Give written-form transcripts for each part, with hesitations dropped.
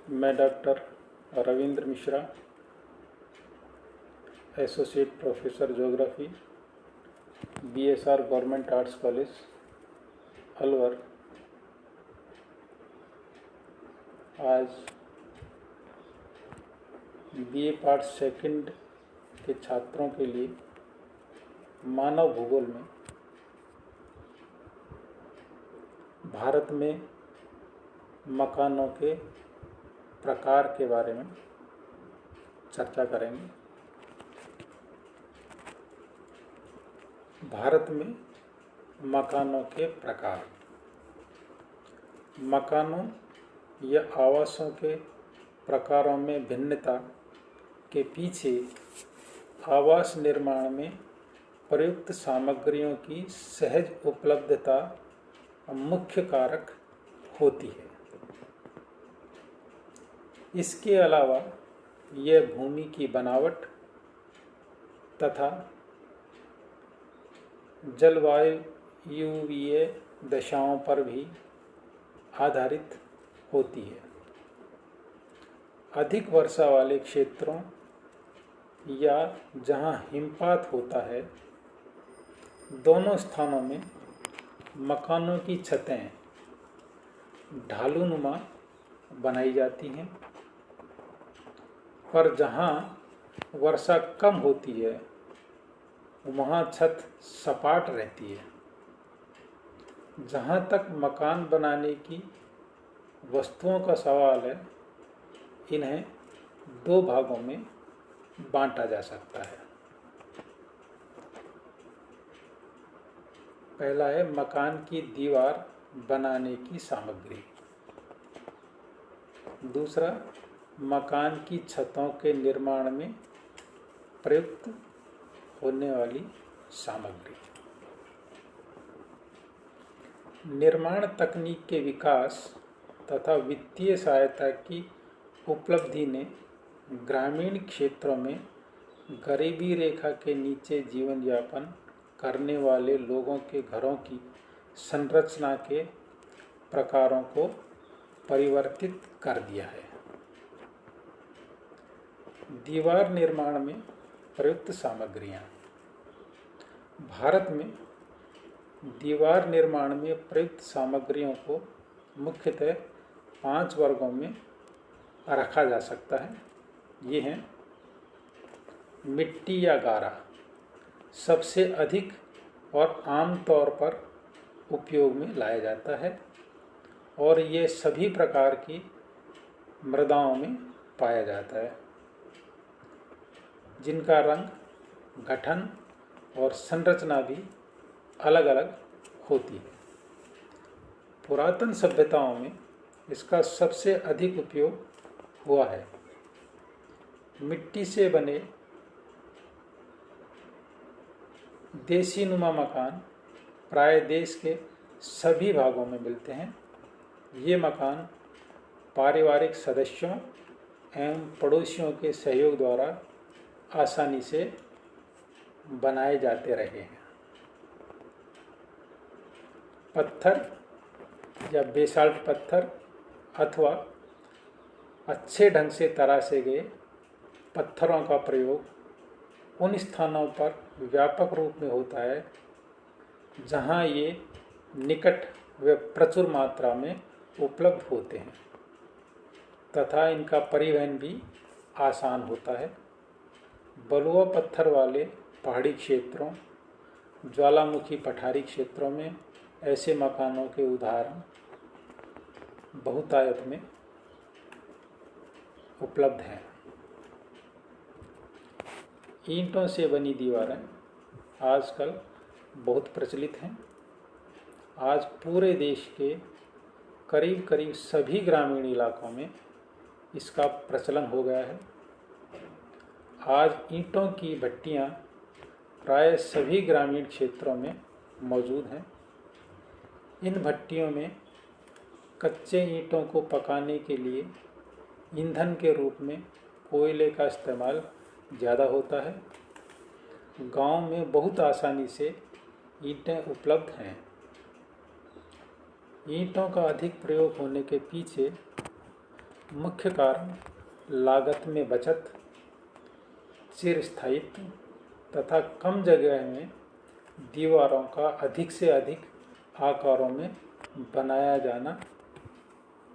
मैं doctor Ravindra Mishra, associate professor geography, BSR government arts college Alwar, आज BA part second के छात्रों के लिए मानव भूगोल में भारत में मकानों के प्रकार के बारे में चर्चा करेंगे। भारत में मकानों के प्रकार, मकानों या आवासों के प्रकारों में भिन्नता के पीछे आवास निर्माण में प्रयुक्त सामग्रियों की सहज उपलब्धता मुख्य कारक होती है। इसके अलावा यह भूमि की बनावट तथा जलवायुवीय दशाओं पर भी आधारित होती है। अधिक वर्षा वाले क्षेत्रों या जहां हिमपात होता है, दोनों स्थानों में मकानों की छतें ढालूनुमा बनाई जाती हैं, पर जहां वर्षा कम होती है वहां छत सपाट रहती है। जहां तक मकान बनाने की वस्तुओं का सवाल है, इन्हें दो भागों में बांटा जा सकता है। पहला है मकान की दीवार बनाने की सामग्री, दूसरा मकान की छतों के निर्माण में प्रयुक्त होने वाली सामग्री। निर्माण तकनीक के विकास तथा वित्तीय सहायता की उपलब्धि ने ग्रामीण क्षेत्रों में गरीबी रेखा के नीचे जीवन यापन करने वाले लोगों के घरों की संरचना के प्रकारों को परिवर्तित कर दिया है। दीवार निर्माण में प्रयुक्त सामग्रियां। भारत में दीवार निर्माण में प्रयुक्त सामग्रियों को मुख्यतः 5 वर्गों में रखा जा सकता है। ये हैं: मिट्टी या गारा, सबसे अधिक और आम तौर पर उपयोग में लाया जाता है और ये सभी प्रकार की मृदाओं में पाया जाता है, जिनका रंग, गठन और संरचना भी अलग अलग होती है। पुरातन सभ्यताओं में इसका सबसे अधिक उपयोग हुआ है। मिट्टी से बने देशीनुमा मकान प्राय देश के सभी भागों में मिलते हैं। ये मकान पारिवारिक सदस्यों एवं पड़ोसियों के सहयोग द्वारा आसानी से बनाए जाते रहे हैं। पत्थर या बेसाल्ट पत्थर अथवा अच्छे ढंग से तराशे गए पत्थरों का प्रयोग उन स्थानों पर व्यापक रूप में होता है जहां ये निकट व प्रचुर मात्रा में उपलब्ध होते हैं तथा इनका परिवहन भी आसान होता है। बलुआ पत्थर वाले पहाड़ी क्षेत्रों, ज्वालामुखी पठारी क्षेत्रों में ऐसे मकानों के उदाहरण बहुतायत में उपलब्ध हैं। ईंटों से बनी दीवारें आजकल बहुत प्रचलित हैं। आज पूरे देश के करीब करीब सभी ग्रामीण इलाकों में इसका प्रचलन हो गया है। आज ईंटों की भट्टियां प्राय सभी ग्रामीण क्षेत्रों में मौजूद हैं। इन भट्टियों में कच्चे ईंटों को पकाने के लिए ईंधन के रूप में कोयले का इस्तेमाल ज़्यादा होता है। गांव में बहुत आसानी से ईंटें उपलब्ध हैं। ईंटों का अधिक प्रयोग होने के पीछे मुख्य कारण लागत में बचत, चिरस्थायित्व तथा कम जगह में दीवारों का अधिक से अधिक आकारों में बनाया जाना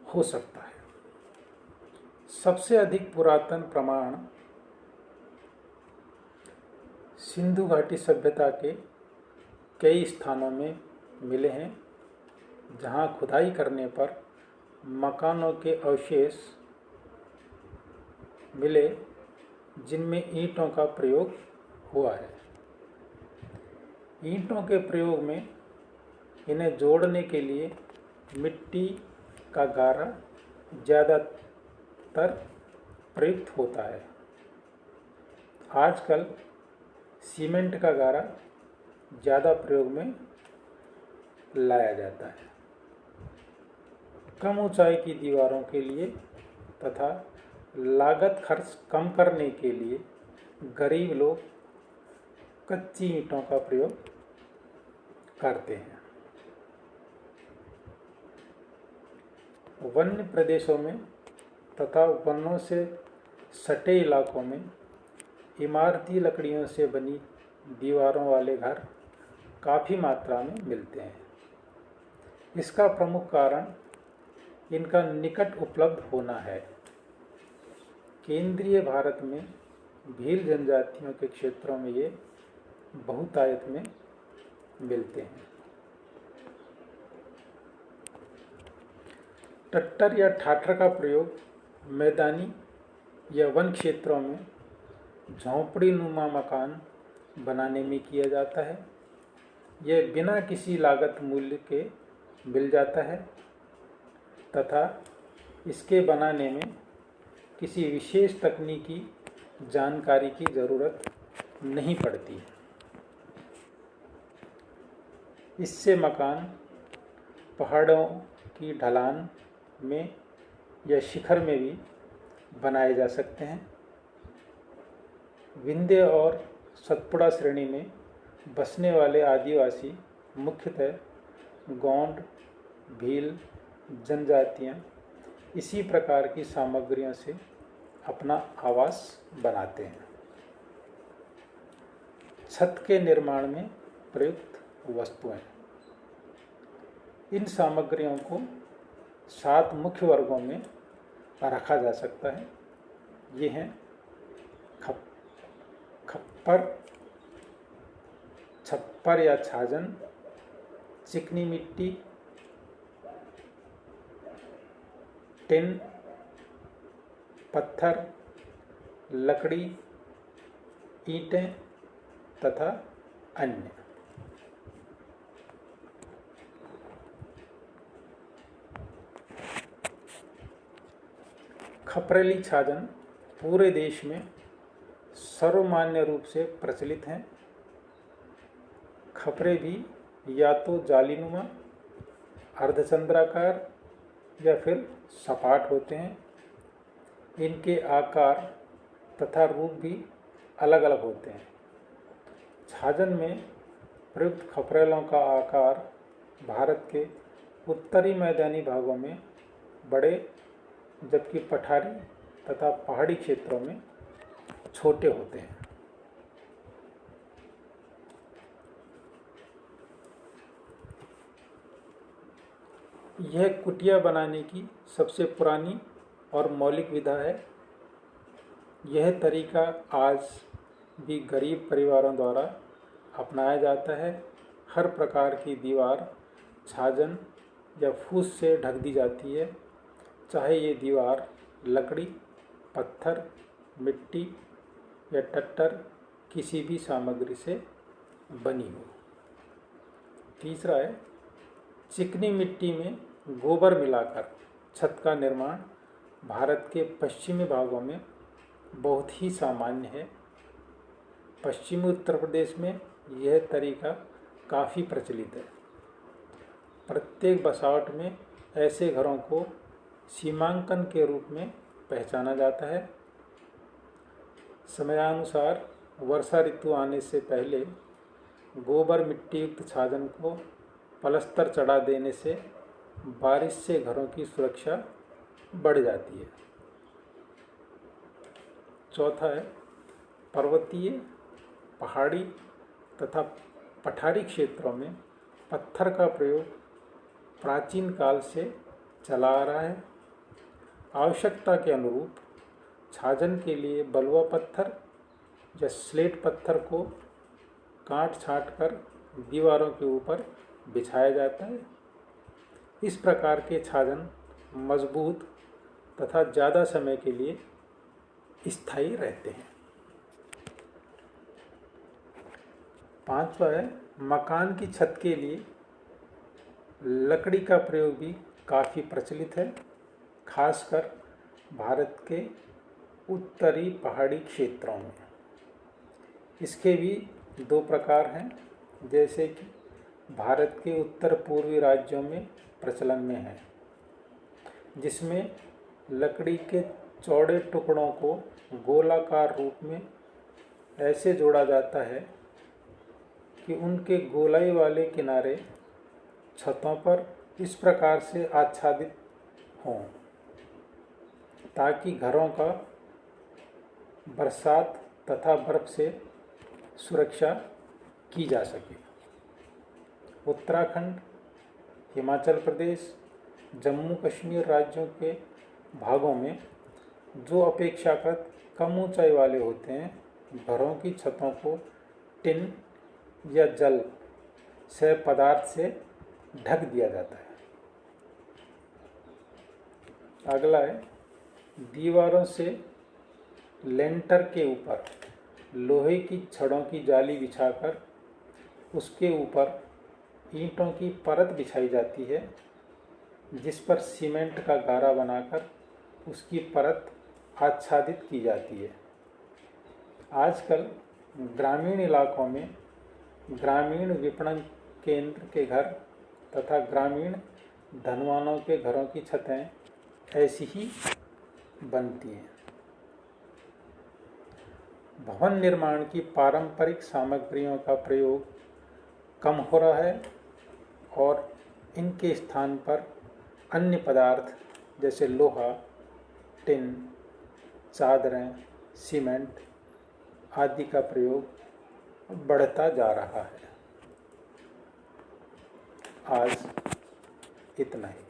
हो सकता है। सबसे अधिक पुरातन प्रमाण सिंधु घाटी सभ्यता के कई स्थानों में मिले हैं, जहां खुदाई करने पर मकानों के अवशेष मिले जिनमें ईंटों का प्रयोग हुआ है। ईंटों के प्रयोग में इन्हें जोड़ने के लिए मिट्टी का गारा ज़्यादातर प्रयुक्त होता है। आजकल सीमेंट का गारा ज़्यादा प्रयोग में लाया जाता है। कम ऊंचाई की दीवारों के लिए तथा लागत खर्च कम करने के लिए गरीब लोग कच्ची ईंटों का प्रयोग करते हैं। वन्य प्रदेशों में तथा वनों से सटे इलाकों में इमारती लकड़ियों से बनी दीवारों वाले घर काफ़ी मात्रा में मिलते हैं। इसका प्रमुख कारण इनका निकट उपलब्ध होना है। केंद्रीय भारत में भील जनजातियों के क्षेत्रों में ये बहुतायत में मिलते हैं। टट्टर या ठाटर का प्रयोग मैदानी या वन क्षेत्रों में झोंपड़ी नुमा मकान बनाने में किया जाता है। यह बिना किसी लागत मूल्य के मिल जाता है तथा इसके बनाने में किसी विशेष तकनीकी जानकारी की ज़रूरत नहीं पड़ती है। इससे मकान पहाड़ों की ढलान में या शिखर में भी बनाए जा सकते हैं। विंध्य और सतपुड़ा श्रेणी में बसने वाले आदिवासी मुख्यतः गोंड, भील जनजातियां इसी प्रकार की सामग्रियों से अपना आवास बनाते हैं। छत के निर्माण में प्रयुक्त वस्तुएं। इन सामग्रियों को 7 मुख्य वर्गों में रखा जा सकता है। ये हैं खप्पर, छप्पर या छाजन, चिकनी मिट्टी, टिन, पत्थर, लकड़ी, ईंटें तथा अन्य। खपरेली छाजन पूरे देश में सर्वमान्य रूप से प्रचलित हैं। खपरे भी या तो जालीनुमा, अर्धचंद्राकार या फिर सपाट होते हैं। इनके आकार तथा रूप भी अलग अलग होते हैं। छाजन में प्रयुक्त खपरेलों का आकार भारत के उत्तरी मैदानी भागों में बड़े, जबकि पठारी तथा पहाड़ी क्षेत्रों में छोटे होते हैं। यह कुटिया बनाने की सबसे पुरानी और मौलिक विधा है। यह तरीका आज भी गरीब परिवारों द्वारा अपनाया जाता है। हर प्रकार की दीवार छाजन या फूस से ढक दी जाती है, चाहे ये दीवार लकड़ी, पत्थर, मिट्टी या टट्टर किसी भी सामग्री से बनी हो। तीसरा है चिकनी मिट्टी में गोबर मिलाकर छत का निर्माण। भारत के पश्चिमी भागों में बहुत ही सामान्य है। पश्चिमी उत्तर प्रदेश में यह तरीका काफ़ी प्रचलित है। प्रत्येक बसावट में ऐसे घरों को सीमांकन के रूप में पहचाना जाता है। समयानुसार वर्षा ऋतु आने से पहले गोबर मिट्टी युक्त छाजन को पलस्तर चढ़ा देने से बारिश से घरों की सुरक्षा बढ़ जाती है। चौथा है पर्वतीय, पहाड़ी तथा पठारी क्षेत्रों में पत्थर का प्रयोग प्राचीन काल से चला आ रहा है। आवश्यकता के अनुरूप छाजन के लिए बलुआ पत्थर या स्लेट पत्थर को काट छाँट कर दीवारों के ऊपर बिछाया जाता है। इस प्रकार के छाजन मजबूत तथा ज़्यादा समय के लिए स्थायी रहते हैं। पांचवा है मकान की छत के लिए लकड़ी का प्रयोग भी काफ़ी प्रचलित है, खासकर भारत के उत्तरी पहाड़ी क्षेत्रों में। इसके भी दो प्रकार हैं, जैसे कि भारत के उत्तर पूर्वी राज्यों में प्रचलन में है, जिसमें लकड़ी के चौड़े टुकड़ों को गोलाकार रूप में ऐसे जोड़ा जाता है कि उनके गोलाई वाले किनारे छतों पर इस प्रकार से आच्छादित हों ताकि घरों का बरसात तथा बर्फ से सुरक्षा की जा सके। उत्तराखंड, हिमाचल प्रदेश, जम्मू कश्मीर राज्यों के भागों में जो अपेक्षाकृत कम ऊंचाई वाले होते हैं, घरों की छतों को टिन या जल से पदार्थ से ढक दिया जाता है। अगला है दीवारों से लेंटर के ऊपर लोहे की छड़ों की जाली बिछाकर उसके ऊपर ईंटों की परत बिछाई जाती है, जिस पर सीमेंट का गारा बनाकर उसकी परत आच्छादित की जाती है। आजकल ग्रामीण इलाकों में ग्रामीण विपणन केंद्र के घर तथा ग्रामीण धनवानों के घरों की छतें ऐसी ही बनती हैं। भवन निर्माण की पारंपरिक सामग्रियों का प्रयोग कम हो रहा है और इनके स्थान पर अन्य पदार्थ जैसे लोहा, टिन, चादरें, सीमेंट आदि का प्रयोग बढ़ता जा रहा है। आज इतना ही।